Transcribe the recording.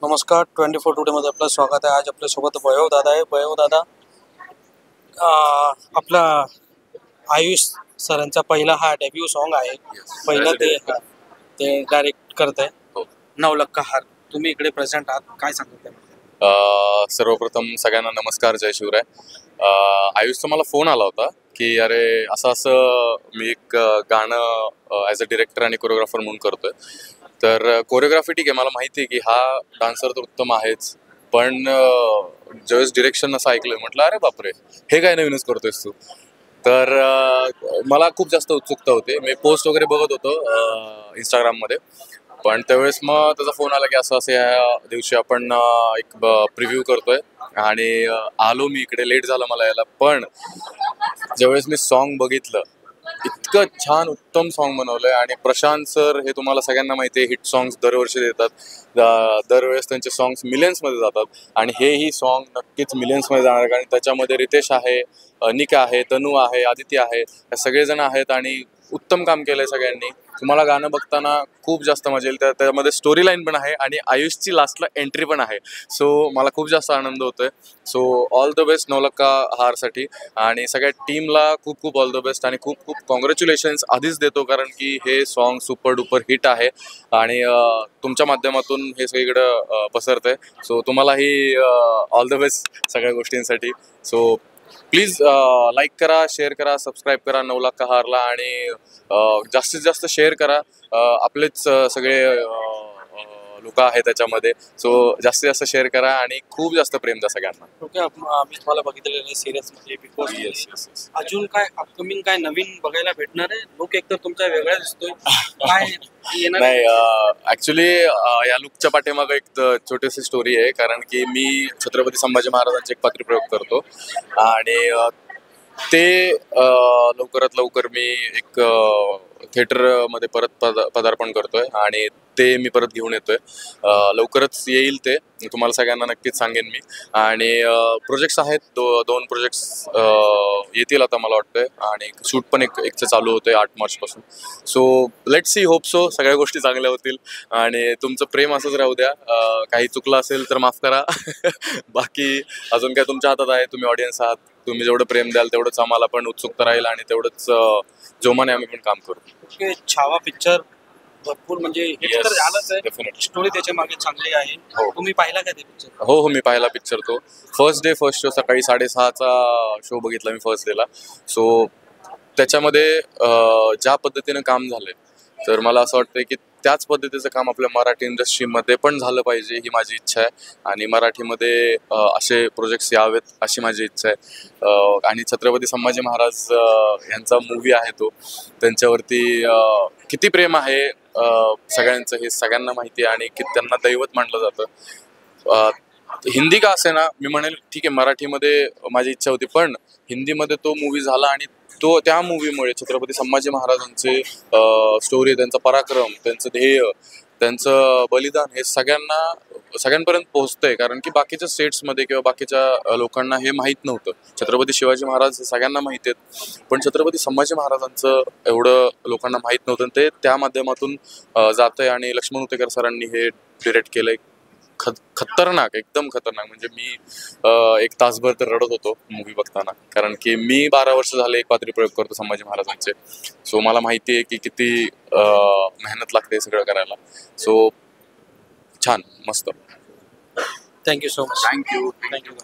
नमस्कार 24 टुडेमध्ये आपलं स्वागत आहे. आज आपल्यासोबत वैभव दादा आहे. वैभव दादा आपला आयुष सरांचा पहिला हा डेब्यू सॉन्ग आहे. पहिलं ते डायरेक्ट करत आहे. हो. नवलक्का हार. तुम्ही इकडे प्रेझेंट आहात, काय सांगता? सर्वप्रथम सगळ्यांना नमस्कार, जय शिवराय. आयुषचा मला फोन आला होता की अरे असं असं मी एक गाणं ॲज अ डिरेक्टर आणि कोरिओग्राफर म्हणून करतोय. तर कोरिओग्राफी ठीक आहे, मला माहिती आहे की हा डान्सर तर उत्तम आहेच, पण ज्यावेळेस डिरेक्शन असं ऐकलं म्हटलं अरे बापरे, हे काय नवीनच करतोयस तू. तर मला खूप जास्त उत्सुकता होती. मी पोस्ट वगैरे बघत होतो इंस्टाग्राममध्ये, पण त्यावेळेस मग त्याचा फोन आला की असं असं या दिवशी आपण एक प्रिव्ह्यू करतोय आणि आलो मी इकडे. लेट झालं मला यायला, पण ज्यावेळेस मी सॉन्ग बघितलं, इतकं छान उत्तम सॉन्ग बनवलंय. आणि प्रशांत सर हे तुम्हाला सगळ्यांना माहिती आहे, हिट सॉंग्स दरवर्षी देतात. दरवेळेस त्यांचे सॉंग्स मिलियन्समध्ये जातात आणि हेही सॉन्ग नक्कीच मिलियन्समध्ये जाणार, कारण त्याच्यामध्ये रितेश आहे, निका आहे, तनू आहे, आदिती आहे, हे सगळेजण आहेत आणि उत्तम काम केलंय सगळ्यांनी. तुम्हाला गाणं बघताना खूप जास्त मजा येईल. त्यामध्ये स्टोरी लाईन पण आहे आणि आयुषची लास्टला एंट्री पण आहे. सो मला खूप जास्त आनंद होतोय. सो ऑल द बेस्ट नवलक्का हारसाठी, आणि सगळ्या टीमला खूप खूप ऑल द बेस्ट आणि खूप खूप कॉंग्रॅच्युलेशन्स आधीच देतो, कारण की हे सॉन्ग सुपर डुपर हिट आहे आणि तुमच्या माध्यमातून हे सगळीकडं पसरतंय. सो तुम्हालाही ऑल द बेस्ट सगळ्या गोष्टींसाठी. सो प्लीज लाईक करा, शेअर करा, सबस्क्राईब करा नवलक्का हारला, आणि जास्तीत जास्त शेअर करा. आपलेच सगळे लोक आहेत त्याच्यामध्ये. सो जास्तीत जास्त शेअर करा आणि खूप जास्त प्रेम द्या सगळ्यांना. ओके, आम्ही तुम्हाला बघितलेलं आहे सिरियस मध्ये बिग बॉस. येस. अजून काय अपकमिंग काय नवीन बघायला भेटणार आहे? लुक एकदम तुमचा वेगळा दिसतोय, काय येणार आहे? नाही, ऍक्च्युली या लुकच्या पाठीमागं एक छोटीशी स्टोरी आहे, कारण की मी छत्रपती संभाजी महाराजांचे एक पात्रीप्रयोग करतो आणि ते लवकरात लवकर मी एक थिएटरमध्ये परत पदार्पण करतोय आणि ते मी परत घेऊन येतोय. लवकरच येईल ते, तुम्हाला सगळ्यांना नक्कीच सांगेन मी. आणि प्रोजेक्ट्स आहेत, दोन प्रोजेक्ट्स येतील आता मला वाटतंय, आणि शूट पण एकचं चालू होतंय 8 मार्चपासून. So let's see, hope so सगळ्या गोष्टी चांगल्या होतील आणि तुमचं प्रेम असंच राहू द्या. काही चुकलं असेल तर माफ करा. बाकी अजून काय तुमच्या हातात आहे, तुम्ही ऑडियन्स आहात. तुम्ही जेवढं प्रेम द्याल तेवढंच आम्हाला पण उत्सुकता राहील आणि तेवढंच जोमाने आम्ही पण काम करू. ओके, छावा पिक्चर भरपूर म्हणजे हिट तर झालंच आहे. डेफिनेटली. स्टोरी त्याच्या मागे चांगली आहे. हो. तुम्ही पाहिला का ते पिक्चर? हो, मी पाहिला पिक्चर तो. फर्स्ट शो सकाळी 6:30चा शो बघितला मी फर्स्ट डेला. सो त्याच्यामध्ये ज्या पद्धतीनं काम झालंय, तर मला असं वाटतंय की त्याच पद्धतीचं काम आपल्या मराठी इंडस्ट्रीमध्ये पण झालं पाहिजे, ही माझी इच्छा आहे. आणि मराठीमध्ये असे प्रोजेक्ट्स यावेत अशी माझी इच्छा आहे. आणि छत्रपती संभाजी महाराज यांचा मूव्ही आहे तो, त्यांच्यावरती किती प्रेम आहे सगळ्यांचं हे सगळ्यांना माहिती आहे आणि त्यांना दैवत मानलं जातं. हिंदी का असे ना, मी म्हणेल ठीक आहे, मराठीमध्ये माझी इच्छा होती, पण हिंदीमध्ये तो मूवी झाला आणि त्या मूवीमुळे छत्रपती संभाजी महाराजांचे स्टोरी, त्यांचा पराक्रम, त्यांचं ध्येय, त्यांचं बलिदान हे सगळ्यांपर्यंत पोहोचतंय. कारण की बाकीच्या स्टेट्समध्ये किंवा बाकीच्या लोकांना हे माहीत नव्हतं. छत्रपती शिवाजी महाराज सगळ्यांना माहिती आहेत, पण छत्रपती संभाजी महाराजांचं एवढं लोकांना माहीत नव्हतं. ते त्या माध्यमातून जातंय आणि लक्ष्मण उतेकर सरांनी हे डिरेक्ट केलंय. खतरनाक, एकदम खतरनाक. म्हणजे मी 1 तासभर तर रडत होतो मूवी बघताना, कारण की मी 12 वर्ष झाले एक पात्री प्रयोग करतो संभाजी महाराजांचे. सो मला माहिती आहे की किती मेहनत लागते सगळं करायला. सो छान, मस्त. Thank you so much. Thank you. Thank you.